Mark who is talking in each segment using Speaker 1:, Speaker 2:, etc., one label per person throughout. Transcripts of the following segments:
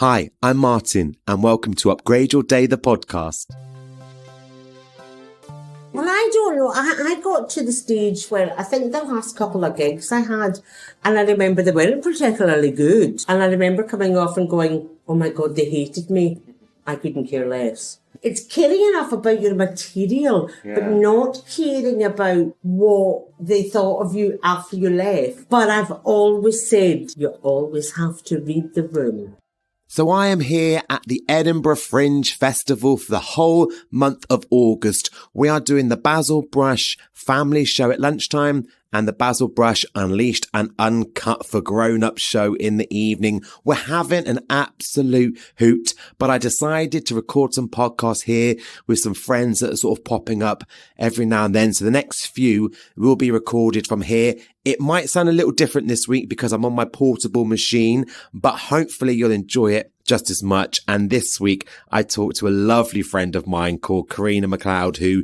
Speaker 1: Hi, I'm Martin, and welcome to Upgrade Your Day, the podcast.
Speaker 2: Well, I don't know. I got to the stage where I think the last couple of gigs I had, and I remember they weren't particularly good. And I remember coming off and going, oh my God, they hated me. I couldn't care less. It's caring enough about your material, but not caring about what they thought of you after you left. But I've always said, you always have to read the room.
Speaker 1: So I am here at the Edinburgh Fringe Festival for the whole month of August. We are doing the Basil Brush family show at lunchtime and the Basil Brush Unleashed and Uncut for grown-up show in the evening. We're having an absolute hoot, but I decided to record some podcasts here with some friends that are sort of popping up every now and then. So the next few will be recorded from here. It might sound a little different this week because I'm on my portable machine, but hopefully you'll enjoy it just as much. And this week I talked to a lovely friend of mine called Carina Macleod, who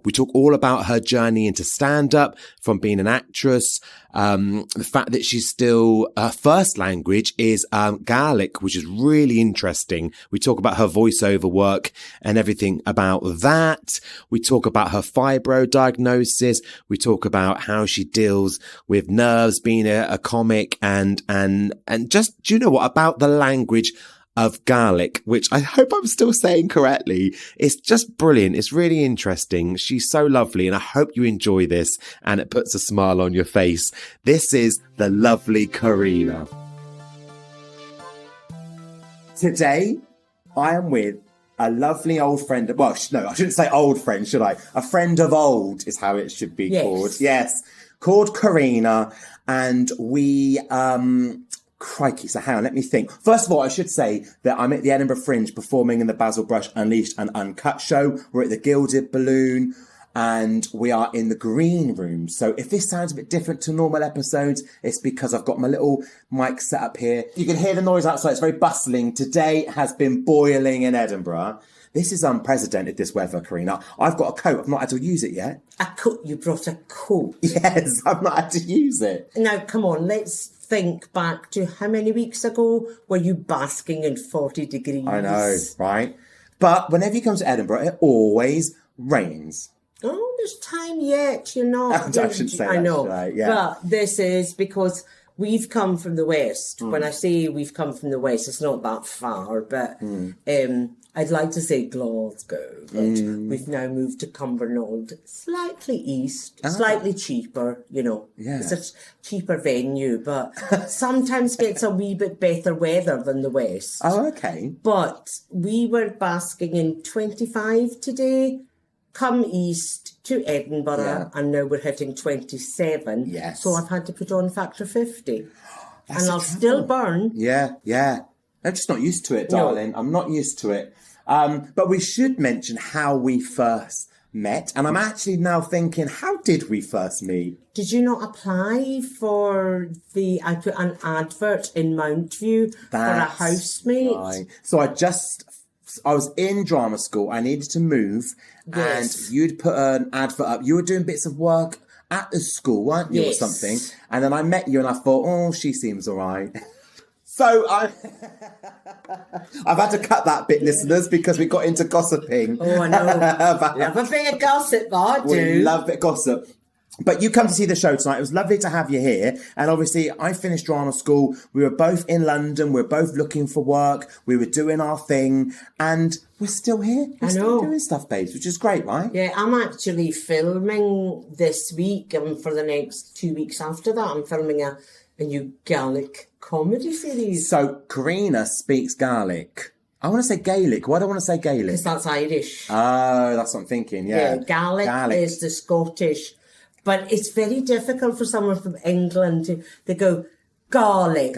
Speaker 1: we talk all about her journey into stand-up, from being an actress, the fact that she's still, her first language is Gaelic, which is really interesting. We talk about her voiceover work and everything about that. We talk about her fibro diagnosis. We talk about how she deals with nerves, being a comic, and just, do you know what, about the language of Gaelic, which I hope I'm still saying correctly. It's just brilliant. It's really interesting. She's so lovely, and I hope you enjoy this and it puts a smile on your face. This is the lovely Carina. Today, I am with a lovely old friend. Well, no, I shouldn't say old friend, should I? A friend of old is how it should be called. Yes, called Carina, and we crikey, so hang on, let me think. First of all, I should say that I'm at the Edinburgh Fringe performing in the Basil Brush Unleashed and Uncut show. We're at the Gilded Balloon and we are in the green room. So if this sounds a bit different to normal episodes, it's because I've got my little mic set up here. You can hear the noise outside. It's very bustling. Today has been boiling in Edinburgh. This is unprecedented, this weather, Carina. I've got a coat. I've not had to use it yet.
Speaker 2: A coat? You brought a coat?
Speaker 1: Yes, I've not had to use it.
Speaker 2: Now, come on, let's think back to how many weeks ago were you basking in 40 degrees?
Speaker 1: I know, right? But whenever you come to Edinburgh, it always rains.
Speaker 2: Oh, there's time yet, you're not.
Speaker 1: I shouldn't say that,
Speaker 2: I know.
Speaker 1: should I? Yeah.
Speaker 2: But this is because we've come from the west. When I say we've come from the west, it's not that far, but I'd like to say Glasgow, but we've now moved to Cumbernauld, slightly east, slightly cheaper, you know. Yeah. It's a cheaper venue, but sometimes gets a wee bit better weather than the west.
Speaker 1: Oh, okay.
Speaker 2: But we were basking in 25 today, come east to Edinburgh, and now we're hitting 27.
Speaker 1: Yes.
Speaker 2: So I've had to put on factor 50.
Speaker 1: That's
Speaker 2: and I'll still burn.
Speaker 1: Yeah. I'm just not used to it, darling. No. I'm not used to it. But we should mention how we first met. And I'm actually now thinking, how did we first meet?
Speaker 2: Did you not apply for I put an advert in Mountview for a housemate?
Speaker 1: Right. So I was in drama school. I needed to move. Yes. And you'd put an advert up. You were doing bits of work at the school, weren't you, or something? And then I met you and I thought, oh, she seems all right. So I've had to cut that bit, listeners, because we got into gossiping.
Speaker 2: Oh, I know. Love a bit of gossip, I do.
Speaker 1: We love a bit of gossip. But you come to see the show tonight. It was lovely to have you here. And obviously, I finished drama school. We were both in London. We were both looking for work. We were doing our thing. And we're still here. We're still doing stuff, babes, which is great, right?
Speaker 2: Yeah, I'm actually filming this week. And for the next 2 weeks after that, I'm filming a new Gaelic comedy series.
Speaker 1: So, Carina speaks Gaelic. I want to say Gaelic. Why do I want to say Gaelic?
Speaker 2: Because that's Irish.
Speaker 1: Oh, that's what I'm thinking, yeah.
Speaker 2: Gaelic is the Scottish. But it's very difficult for someone from England to go Gaelic.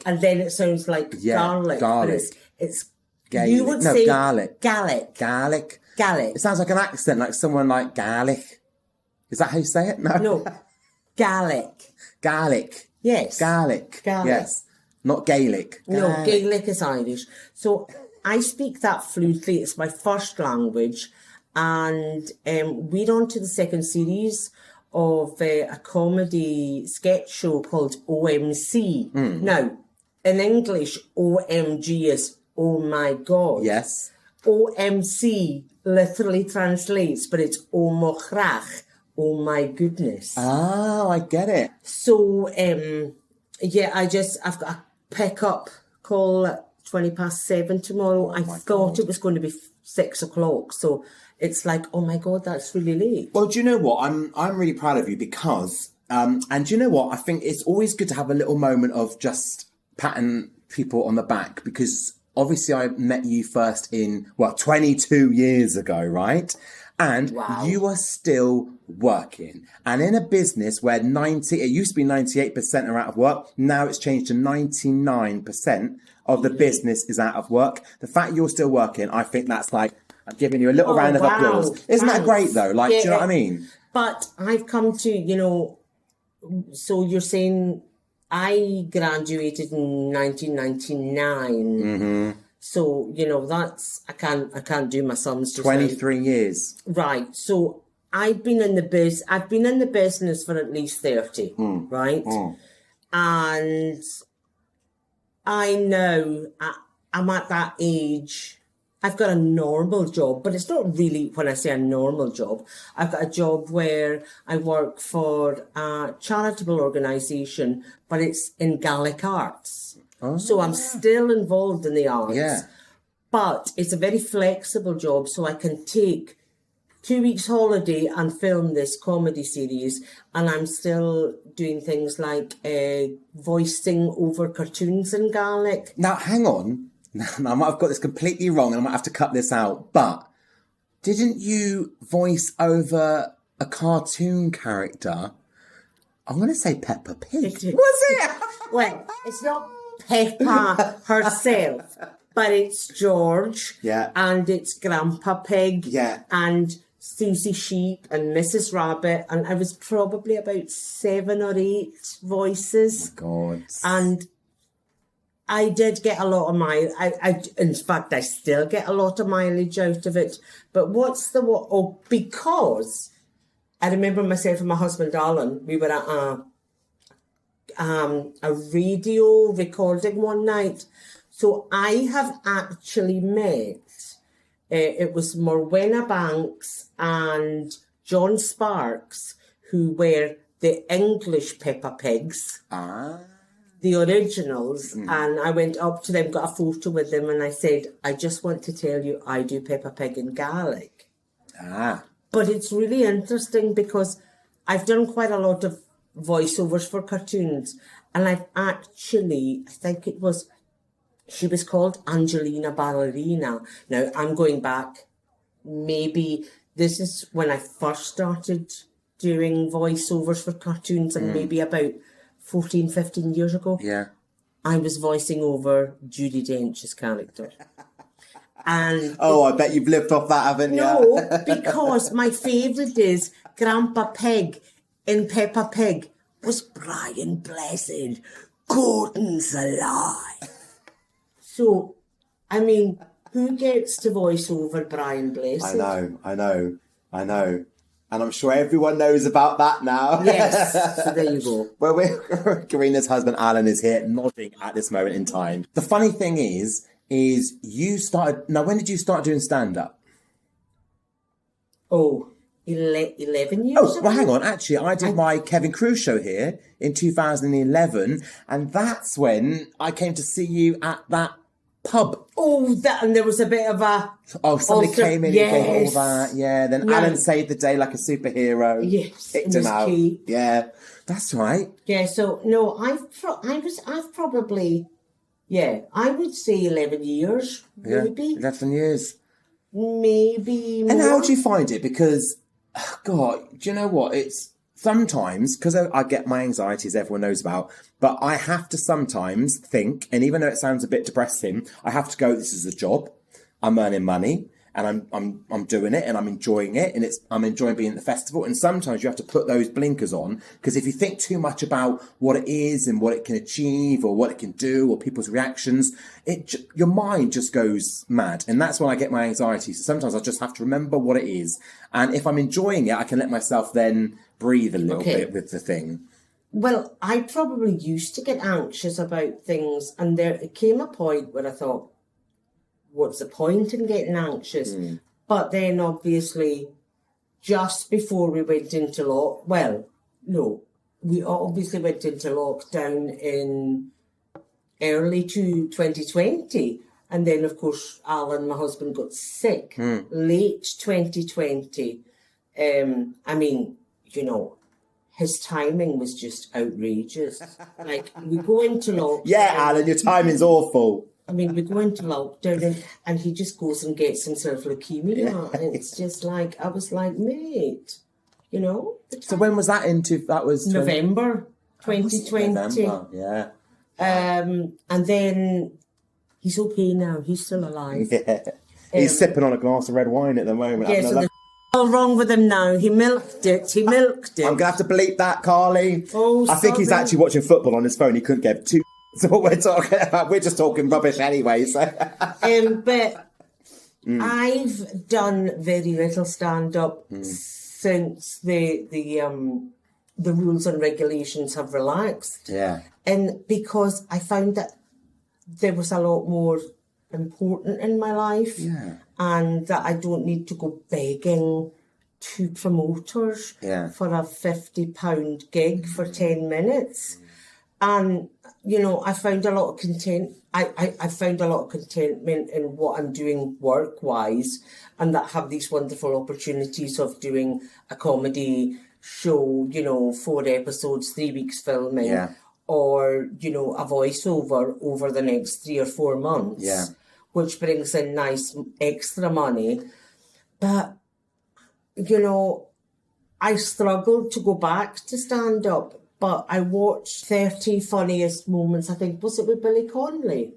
Speaker 2: And then it sounds like garlic.
Speaker 1: Garlic.
Speaker 2: It's
Speaker 1: Gaelic.
Speaker 2: You would say
Speaker 1: Gaelic.
Speaker 2: Gaelic.
Speaker 1: It sounds like an accent, like someone like Gaelic. Is that how you say it? No.
Speaker 2: Gaelic. Yes.
Speaker 1: Gaelic. Yes. Not Gaelic.
Speaker 2: No, Gaelic is Irish. So I speak that fluently. It's my first language. And we're on to the second series of a comedy sketch show called OMC. Now, in English, OMG is oh my God.
Speaker 1: Yes.
Speaker 2: OMC literally translates, but it's oh mochrach, oh my goodness.
Speaker 1: Oh, I get it.
Speaker 2: So, yeah, I've got a pick-up call at 7:20 tomorrow. I thought it was going to be 6 o'clock. So it's like, oh my God, that's really late.
Speaker 1: Well, do you know what? I'm really proud of you because, and do you know what? I think it's always good to have a little moment of just patting people on the back, because obviously I met you first 22 years ago, right? And you are still working. And in a business where it used to be 98% are out of work, now it's changed to 99% of the business is out of work. The fact you're still working, I think that's like, I'm giving you a little round of applause. Isn't that great though? Like, do you know what I mean?
Speaker 2: But I've come to, so you're saying I graduated in 1999.
Speaker 1: Mm-hmm.
Speaker 2: So, that's, I can't do my sums.
Speaker 1: 23 years.
Speaker 2: Right. So I've been in the business for at least 30, right? And I know I'm at that age. I've got a normal job, but it's not really, when I say a normal job, I've got a job where I work for a charitable organisation, but it's in Gaelic arts. Oh. So I'm still involved in the arts. Yeah. But it's a very flexible job, so I can take 2 weeks holiday and film this comedy series, and I'm still doing things like voicing over cartoons in Gaelic.
Speaker 1: Now, hang on. I might have got this completely wrong and I might have to cut this out, but didn't you voice over a cartoon character? I'm going to say Peppa Pig. Was it?
Speaker 2: Well, it's not Peppa herself, but it's George.
Speaker 1: Yeah.
Speaker 2: And it's Grandpa Pig.
Speaker 1: Yeah.
Speaker 2: And Susie Sheep and Mrs. Rabbit. And I was probably about 7 or 8 voices.
Speaker 1: Oh, God.
Speaker 2: And I did get a lot of in fact, I still get a lot of mileage out of it. But because I remember myself and my husband, Alan, we were at a radio recording one night. So I have actually met, it was Morwenna Banks and John Sparks, who were the English Peppa Pigs. The originals, and I went up to them, got a photo with them, and I said, I just want to tell you I do Peppa Pig in Gaelic. But it's really interesting because I've done quite a lot of voiceovers for cartoons, and I've actually, I think she was called Angelina Ballerina. Now, I'm going back, maybe this is when I first started doing voiceovers for cartoons, and maybe about 14, 15 years ago.
Speaker 1: Yeah.
Speaker 2: I was voicing over Judi Dench's character. And
Speaker 1: I bet you've lived off that, haven't you?
Speaker 2: No, because my favourite is Grandpa Pig in Peppa Pig was Brian Blessed. Gordon's alive. So, I mean, who gets to voice over Brian Blessed?
Speaker 1: I know. And I'm sure everyone knows about that now.
Speaker 2: Yes, so there you go.
Speaker 1: Well, Karina's husband, Alan, is here nodding at this moment in time. The funny thing is you started... Now, when did you start doing stand-up?
Speaker 2: 11 years ago.
Speaker 1: Well, hang on. Actually, I did my Kevin Cruz show here in 2011, and that's when I came to see you at that pub.
Speaker 2: And there was a bit of a...
Speaker 1: somebody came in and did all that. Yeah, then Alan saved the day like a superhero.
Speaker 2: Yes,
Speaker 1: kicked him out.
Speaker 2: Key.
Speaker 1: Yeah, that's right.
Speaker 2: Yeah, so, no, I've probably... Yeah, I would say 11 years, maybe.
Speaker 1: 11 years.
Speaker 2: Maybe more.
Speaker 1: And how do you find it? Because, God, do you know what? It's sometimes, because I get my anxieties everyone knows about, but I have to sometimes think, and even though it sounds a bit depressing, I have to go, this is a job, I'm earning money, and I'm doing it, and I'm enjoying it, and I'm enjoying being at the festival. And sometimes you have to put those blinkers on, because if you think too much about what it is and what it can achieve or what it can do or people's reactions, your mind just goes mad. And that's when I get my anxiety. So sometimes I just have to remember what it is. And if I'm enjoying it, I can let myself then breathe a little bit with the thing.
Speaker 2: Well, I probably used to get anxious about things, and there came a point where I thought, what's the point in getting anxious? But then obviously, just before we went into we obviously went into lockdown in early 2020. And then, of course, Alan, my husband, got sick late 2020. I mean, you know, his timing was just outrageous. Like, we go into lockdown.
Speaker 1: Yeah, Alan, your timing's awful.
Speaker 2: I mean, we go into lockdown and he just goes and gets himself leukemia. Yeah. And it's just like, I was like, mate, you know.
Speaker 1: So when was that into? That was
Speaker 2: November 2020.
Speaker 1: November, yeah.
Speaker 2: And then he's okay now. He's still alive.
Speaker 1: Yeah. He's sipping on a glass of red wine at the moment.
Speaker 2: Yeah, so there's all wrong with him now. He milked it. I'm
Speaker 1: going to have to bleep that, Carly.
Speaker 2: Oh,
Speaker 1: I think he's actually watching football on his phone. He couldn't give two to what we're talking about. We're just talking rubbish anyway. So.
Speaker 2: But I've done very little stand-up since the rules and regulations have relaxed.
Speaker 1: Yeah.
Speaker 2: And because I found that there was a lot more important in my life.
Speaker 1: Yeah.
Speaker 2: And that I don't need to go begging to promoters for a £50 gig for 10 minutes. And, you know, I found a lot of content. I found a lot of contentment in what I'm doing work-wise, and that have these wonderful opportunities of doing a comedy show, you know, 4 episodes, 3 weeks filming, or, you know, a voiceover over the next 3 or 4 months, which brings in nice extra money. But, you know, I struggled to go back to stand-up. But I watched 30 Funniest Moments, I think, was it with Billy Connolly?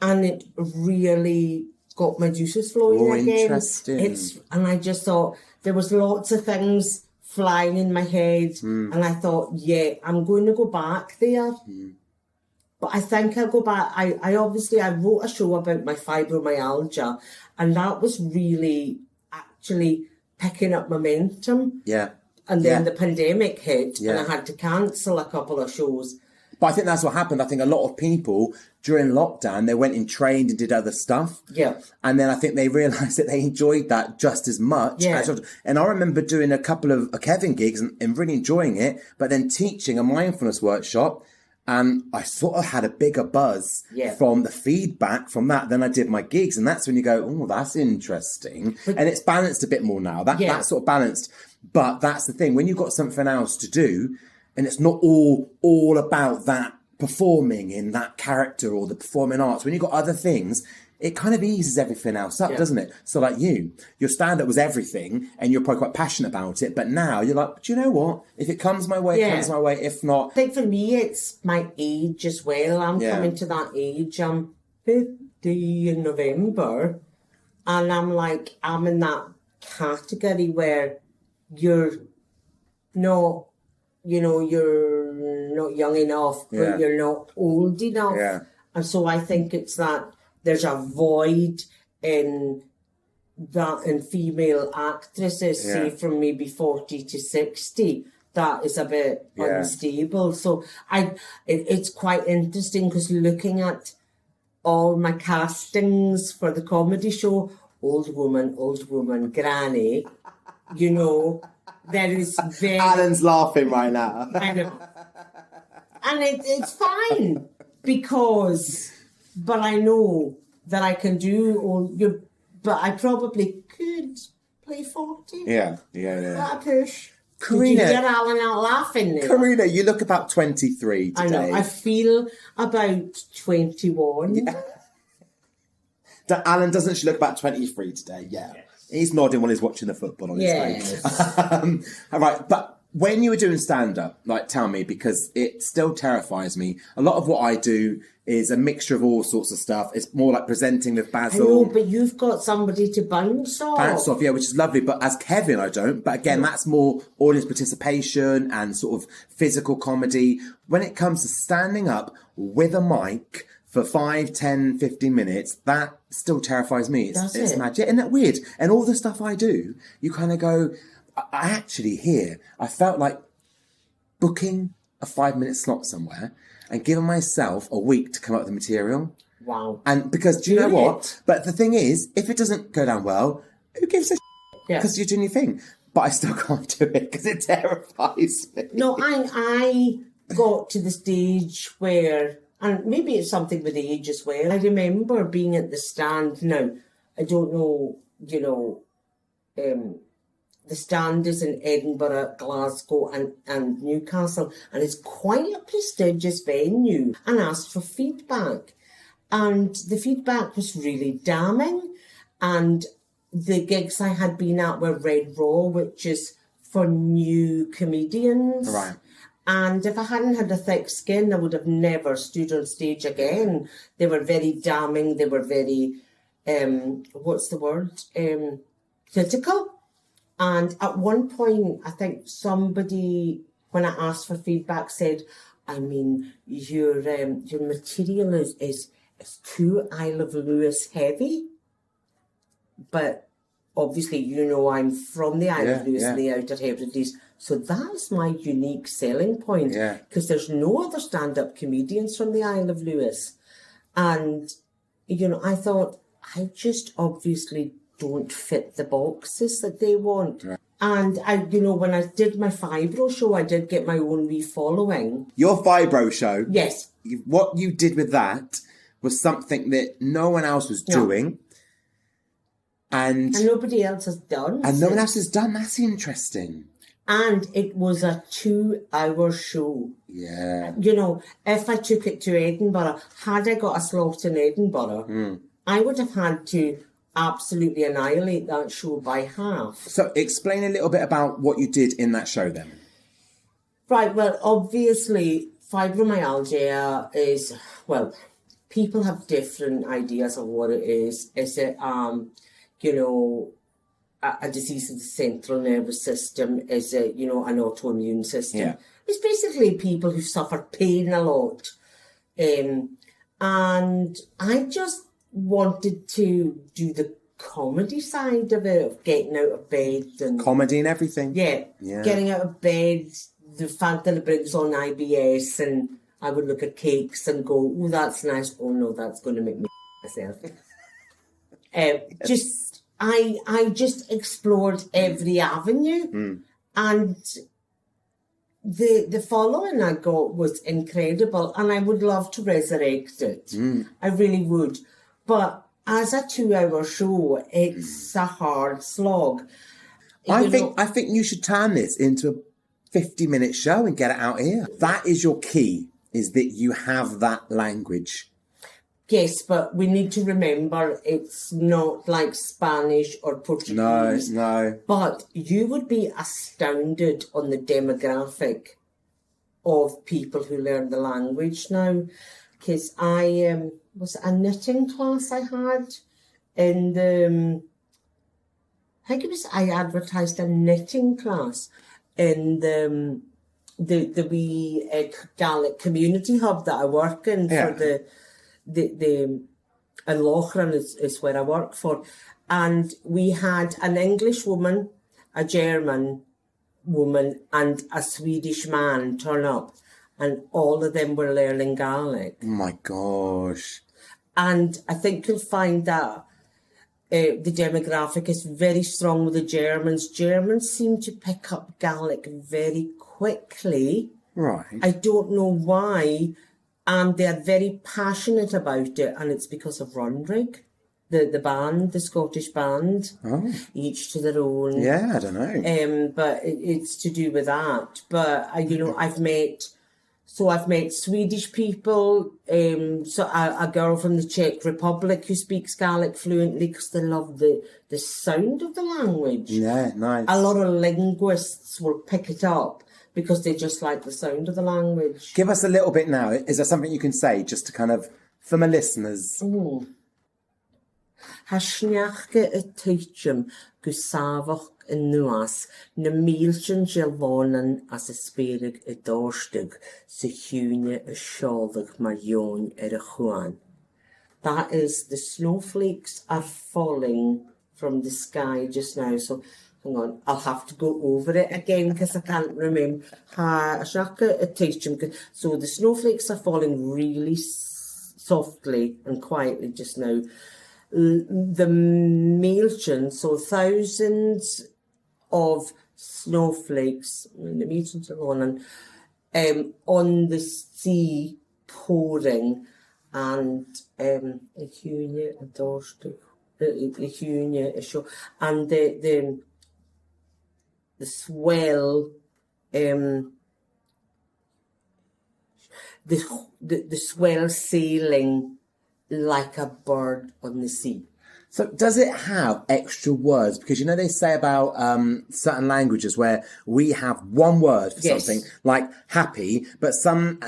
Speaker 2: And it really got my juices flowing again.
Speaker 1: Interesting.
Speaker 2: And I just thought there was lots of things flying in my head. And I thought, yeah, I'm going to go back there. But I think I'll go back. I wrote a show about my fibromyalgia, and that was really actually picking up momentum.
Speaker 1: Yeah.
Speaker 2: And then the pandemic hit and I had to cancel a couple of shows.
Speaker 1: But I think that's what happened. I think a lot of people during lockdown, they went and trained and did other stuff.
Speaker 2: Yeah.
Speaker 1: And then I think they realised that they enjoyed that just as much.
Speaker 2: Yeah.
Speaker 1: And I remember doing a couple of Kevin gigs and really enjoying it, but then teaching a mindfulness workshop. And I sort of had a bigger buzz from the feedback from that than I did my gigs. And that's when you go, oh, that's interesting. And it's balanced a bit more now. That's sort of balanced. But that's the thing. When you've got something else to do, and it's not all about that performing in that character or the performing arts, when you've got other things, it kind of eases everything else up, doesn't it? So like your stand-up was everything, and you're probably quite passionate about it. But now you're like, but you know what? If it comes my way, it comes my way. If not...
Speaker 2: I think for me, it's my age as well. I'm coming to that age. I'm 50 in November. And I'm in that category where you're not, you know, you're not young enough, but you're not old enough.
Speaker 1: Yeah.
Speaker 2: And so I think it's that there's a void in female actresses, say from maybe 40 to 60, that is a bit unstable. So it's quite interesting because looking at all my castings for the comedy show, old woman, granny, you know, there is very...
Speaker 1: Alan's laughing right now.
Speaker 2: I know. And it's fine because... But I know that I can do but I probably could play 40.
Speaker 1: Yeah.
Speaker 2: That push.
Speaker 1: Karina,
Speaker 2: did you hear Alan out laughing there?
Speaker 1: Karina, you look about 23 today.
Speaker 2: I know. I feel about 21.
Speaker 1: Yeah. Alan, doesn't she look about 23 today? Yeah. Yes. He's nodding while he's watching the football on his phone. All right, but when you were doing stand-up, tell me, because it still terrifies me. A lot of what I do is a mixture of all sorts of stuff. It's more like presenting with Basil.
Speaker 2: I know, but you've got somebody to bounce off.
Speaker 1: Bounce off, yeah, which is lovely. But as Kevin, I don't. But again, that's more audience participation and sort of physical comedy. When it comes to standing up with a mic for 5, 10, 15 minutes, that still terrifies me. It's magic. Isn't that weird? And all the stuff I do, you kind of go... I felt like booking a 5-minute slot somewhere and given myself a week to come up with the material.
Speaker 2: Wow.
Speaker 1: And because, do you know what? But the thing is, if it doesn't go down well, who gives a because you're doing your thing. But I still can't do it because it terrifies me.
Speaker 2: No, I got to the stage where, and maybe it's something with age as well, I remember being at the stand. Now, I don't know, the stand is in Edinburgh, Glasgow and Newcastle, and it's quite a prestigious venue, and asked for feedback. And the feedback was really damning, and the gigs I had been at were Red Raw, which is for new comedians.
Speaker 1: Right.
Speaker 2: And if I hadn't had a thick skin, I would have never stood on stage again. They were very damning. They were very, critical. And at one point, I think somebody, when I asked for feedback, said, I mean, your material is too Isle of Lewis heavy. But obviously, I'm from the Isle of Lewis and the Outer Hebrides. So that's my unique selling point. Because there's no other stand-up comedians from the Isle of Lewis. And, I thought, I just obviously don't fit the boxes that they want. Right. And when I did my Fibro show, I did get my own wee following.
Speaker 1: Your Fibro show?
Speaker 2: Yes.
Speaker 1: What you did with that was something that no one else was doing. And
Speaker 2: nobody else has done.
Speaker 1: And no one else has done. That's interesting.
Speaker 2: And it was a 2-hour show.
Speaker 1: Yeah.
Speaker 2: If I took it to Edinburgh, had I got a slot in Edinburgh, I would have had to absolutely annihilate that show by half.
Speaker 1: So explain a little bit about what you did in that show then.
Speaker 2: Right, well, obviously, fibromyalgia is, people have different ideas of what it is. Is it, a disease of the central nervous system? Is it, an autoimmune system? Yeah. It's basically people who suffer pain a lot. And I just wanted to do the comedy side of it, of getting out of bed. And
Speaker 1: comedy and everything.
Speaker 2: Yeah. Getting out of bed, the fact that it brings on IBS, and I would look at cakes and go, oh, that's nice. Oh, no, that's going to make me myself. I just explored every avenue, and the following I got was incredible, and I would love to resurrect it. I really would. But as a 2-hour show, it's a hard slog.
Speaker 1: I think you should turn this into a 50-minute show and get it out here. That is your key, is that you have that language.
Speaker 2: Yes, but we need to remember it's not like Spanish or Portuguese.
Speaker 1: No.
Speaker 2: But you would be astounded on the demographic of people who learn the language now. Because I was a knitting class I had in the... I advertised a knitting class in the wee Gaelic community hub that I work in for the in Lochran is where I work for, and we had an English woman, a German woman, and a Swedish man turn up, and all of them were learning Gaelic.
Speaker 1: Oh my gosh!
Speaker 2: And I think you'll find that the demographic is very strong with the Germans. Germans seem to pick up Gaelic very quickly.
Speaker 1: Right.
Speaker 2: I don't know why. And they're very passionate about it, and it's because of Runrig, the band, the Scottish band.
Speaker 1: Oh.
Speaker 2: Each to their own.
Speaker 1: Yeah, I don't know.
Speaker 2: But it's to do with that. But I've met Swedish people. So a girl from the Czech Republic who speaks Gaelic fluently because they love the sound of the language.
Speaker 1: Yeah, nice.
Speaker 2: A lot of linguists will pick it up because they just like the sound of the language.
Speaker 1: Give us a little bit now. Is there something you can say just to kind of, for my listeners?
Speaker 2: Hasneachge y teitjum gusavach yn nuas, na mílsyn gelvonan as y sperig y dorstig, sy húne y sioldig mar yon a chuan. That is, the snowflakes are falling from the sky just now. So hang on, I'll have to go over it again because I can't remember. So the snowflakes are falling really softly and quietly just now. The Milton, so thousands of snowflakes, the Milton's are on the sea pouring, and and the swell, the swell sailing like a bird on the sea.
Speaker 1: So does it have extra words? Because you know they say about certain languages where we have one word for something like happy, but some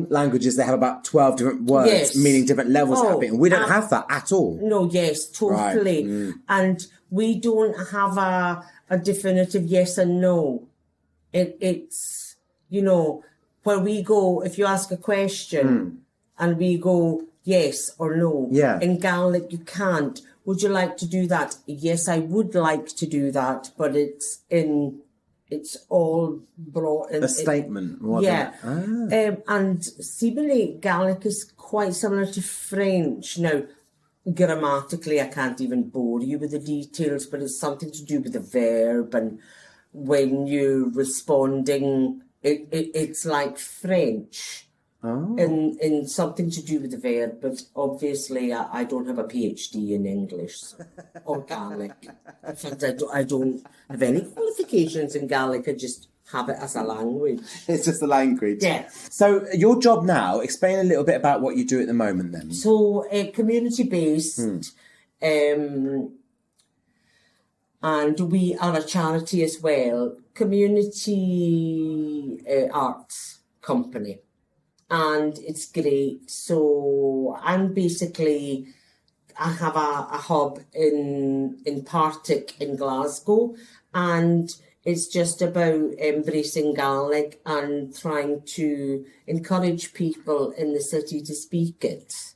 Speaker 1: languages they have about 12 different words meaning different levels of happy, and we don't have that at all.
Speaker 2: No, yes, totally. Right. And we don't have a definitive yes and no. It's, you know, where we go, if you ask a question and we go yes or no. Yeah. In Gaelic, you can't. Would you like to do that? Yes, I would like to do that, but it's all brought in.
Speaker 1: A statement.
Speaker 2: Yeah. And seemingly Gaelic is quite similar to French. Now, grammatically, I can't even bore you with the details, but it's something to do with the verb, and when you're responding, it's like French. Oh. In something to do with the verb, but obviously I don't have a PhD in English or Gaelic. In fact, I don't have any qualifications in Gaelic. I just have it as a language.
Speaker 1: It's just a language.
Speaker 2: Yeah.
Speaker 1: So your job now, explain a little bit about what you do at the moment then.
Speaker 2: So community-based, and we are a charity as well, community arts company. And it's great. So I'm basically, I have a hub in Partick in Glasgow, and it's just about embracing Gaelic and trying to encourage people in the city to speak it.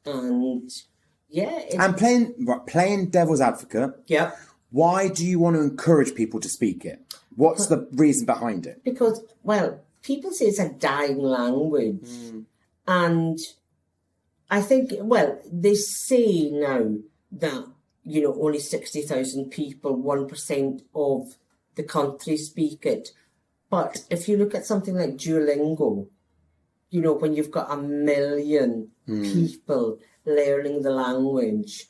Speaker 2: And yeah.
Speaker 1: And playing devil's advocate.
Speaker 2: Yeah.
Speaker 1: Why do you want to encourage people to speak it? What's the reason behind it?
Speaker 2: Because, well, people say it's a dying language. And I think, well, they say now that, you know, only 60,000 people, 1% of the country speak it. But if you look at something like Duolingo, you know, when you've got 1 million people learning the language,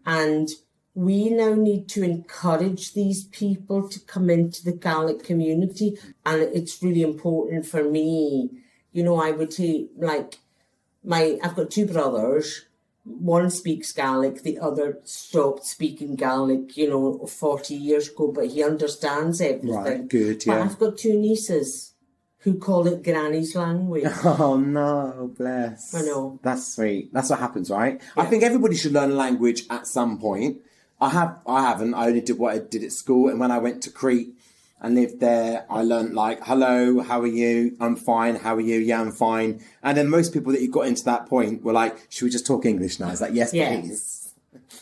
Speaker 2: and we now need to encourage these people to come into the Gaelic community. And it's really important for me. You know, I would take, like, I've got 2 brothers. One speaks Gaelic, the other stopped speaking Gaelic, you know, 40 years ago, but he understands everything.
Speaker 1: Right, good, yeah.
Speaker 2: But I've got 2 nieces who call it Granny's language.
Speaker 1: Oh, no, bless.
Speaker 2: I know.
Speaker 1: That's sweet. That's what happens, right? Yeah. I think everybody should learn a language at some point. I haven't. I only did what I did at school. And when I went to Crete and lived there, I learned like, hello, how are you? I'm fine. How are you? Yeah, I'm fine. And then most people that you got into that point were like, should we just talk English now? I was like, yes, please.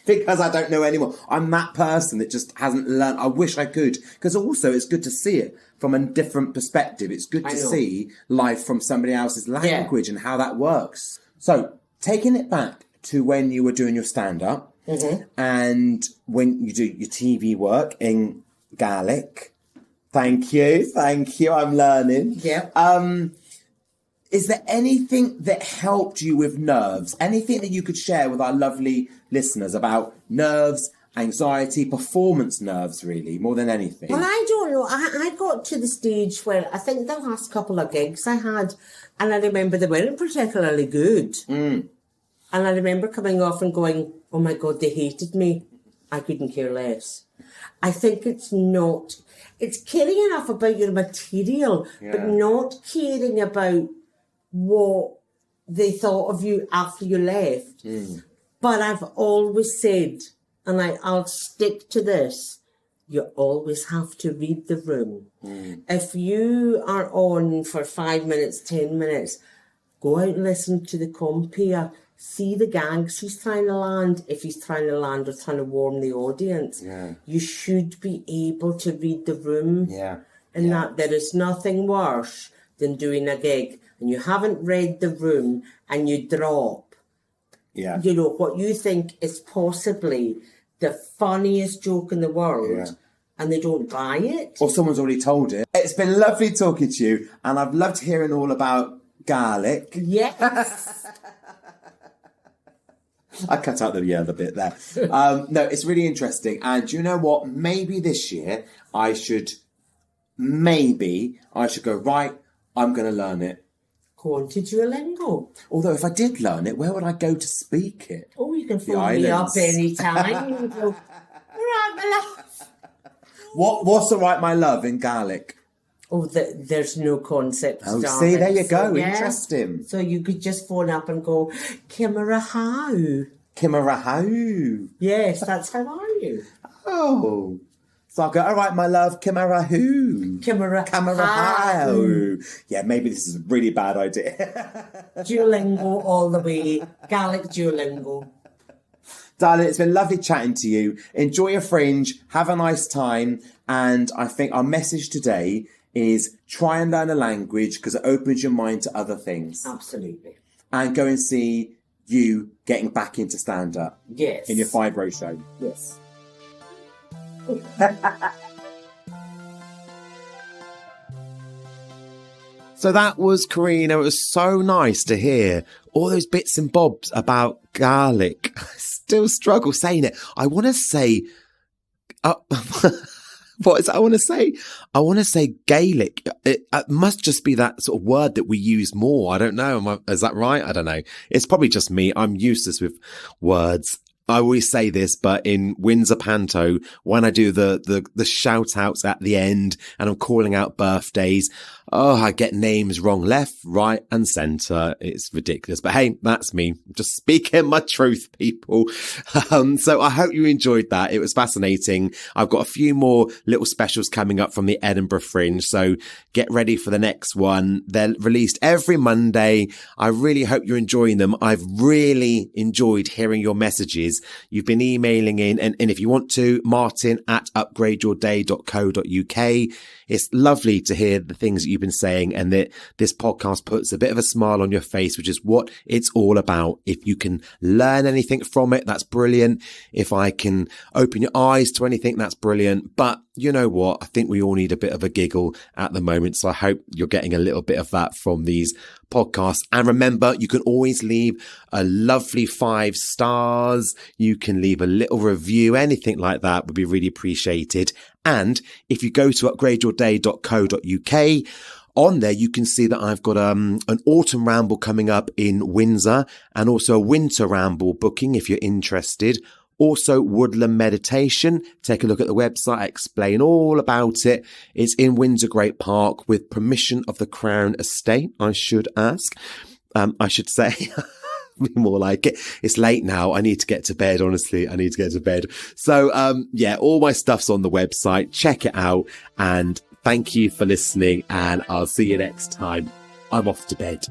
Speaker 1: Because I don't know anymore. I'm that person that just hasn't learned. I wish I could. Because also it's good to see it from a different perspective. It's good to see life from somebody else's language and how that works. So taking it back to when you were doing your stand-up, and when you do your TV work in Gaelic, thank you, I'm learning.
Speaker 2: Yeah.
Speaker 1: Is there anything that helped you with nerves? Anything that you could share with our lovely listeners about nerves, anxiety, performance nerves, really, more than anything?
Speaker 2: Well, I don't know. I got to the stage where I think the last couple of gigs I had, and I remember they weren't particularly good. And I remember coming off and going, oh my God, they hated me. I couldn't care less. I think it's caring enough about your material, but not caring about what they thought of you after you left. But I've always said, and I'll stick to this, you always have to read the room. If you are on for 5 minutes, 10 minutes, go out and listen to the compere. see the gags he's trying to land, if he's trying to land or trying to warm the audience.
Speaker 1: Yeah.
Speaker 2: You should be able to read the room.
Speaker 1: Yeah.
Speaker 2: And that there is nothing worse than doing a gig and you haven't read the room and you drop, you know, what you think is possibly the funniest joke in the world and they don't buy it.
Speaker 1: Or someone's already told it. It's been lovely talking to you and I've loved hearing all about Gaelic.
Speaker 2: Yes.
Speaker 1: I cut out the bit there. No, it's really interesting. And do you know what? Maybe this year I should go, right, I'm going to learn it.
Speaker 2: Go on to Duolingo.
Speaker 1: Although if I did learn it, where would I go to speak it?
Speaker 2: Oh, you can phone me up any time and go, all right, my love.
Speaker 1: What's all right, my love, in Gaelic?
Speaker 2: Oh, there's no concept.
Speaker 1: Oh, see, there you go.
Speaker 2: So,
Speaker 1: interesting.
Speaker 2: So you could just phone up and go, Kimara how?
Speaker 1: Kimara how?
Speaker 2: Yes, that's how are you?
Speaker 1: Oh. So I'll go, all right, my love, Kimara who?
Speaker 2: Kimara
Speaker 1: how? Yeah, maybe this is a really bad idea.
Speaker 2: Duolingo all the way. Gaelic Duolingo.
Speaker 1: Darling, it's been lovely chatting to you. Enjoy your Fringe. Have a nice time. And I think our message today is try and learn a language because it opens your mind to other things.
Speaker 2: Absolutely.
Speaker 1: And go and see you getting back into stand-up.
Speaker 2: Yes.
Speaker 1: In your fibro show.
Speaker 2: Yes.
Speaker 1: So that was Carina. It was so nice to hear all those bits and bobs about Gaelic. I still struggle saying it. I want to say... what is it I want to say? I want to say Gaelic. It must just be that sort of word that we use more. I don't know. Is that right? I don't know. It's probably just me. I'm useless with words. I always say this, but in Windsor Panto, when I do the shout outs at the end and I'm calling out birthdays, I get names wrong left, right and centre. It's ridiculous. But hey, that's me. Just speaking my truth, people. So I hope you enjoyed that. It was fascinating. I've got a few more little specials coming up from the Edinburgh Fringe. So get ready for the next one. They're released every Monday. I really hope you're enjoying them. I've really enjoyed hearing your messages. You've been emailing in and if you want to, martin@upgradeyourday.co.uk. It's lovely to hear the things that you've been saying and that this podcast puts a bit of a smile on your face, which is what it's all about. If you can learn anything from it, that's brilliant. If I can open your eyes to anything, that's brilliant. But you know what? I think we all need a bit of a giggle at the moment. So I hope you're getting a little bit of that from these podcasts. And remember, you can always leave a lovely 5 stars. You can leave a little review. Anything like that would be really appreciated. And if you go to upgradeyourday.co.uk, on there, you can see that I've got an autumn ramble coming up in Windsor and also a winter ramble booking if you're interested. Also, woodland meditation. Take a look at the website. I explain all about it. It's in Windsor Great Park with permission of the Crown Estate, I should ask. I should say. More like it. It's late now. I need to get to bed. Honestly, I need to get to bed. So, all my stuff's on the website. Check it out. And thank you for listening. And I'll see you next time. I'm off to bed.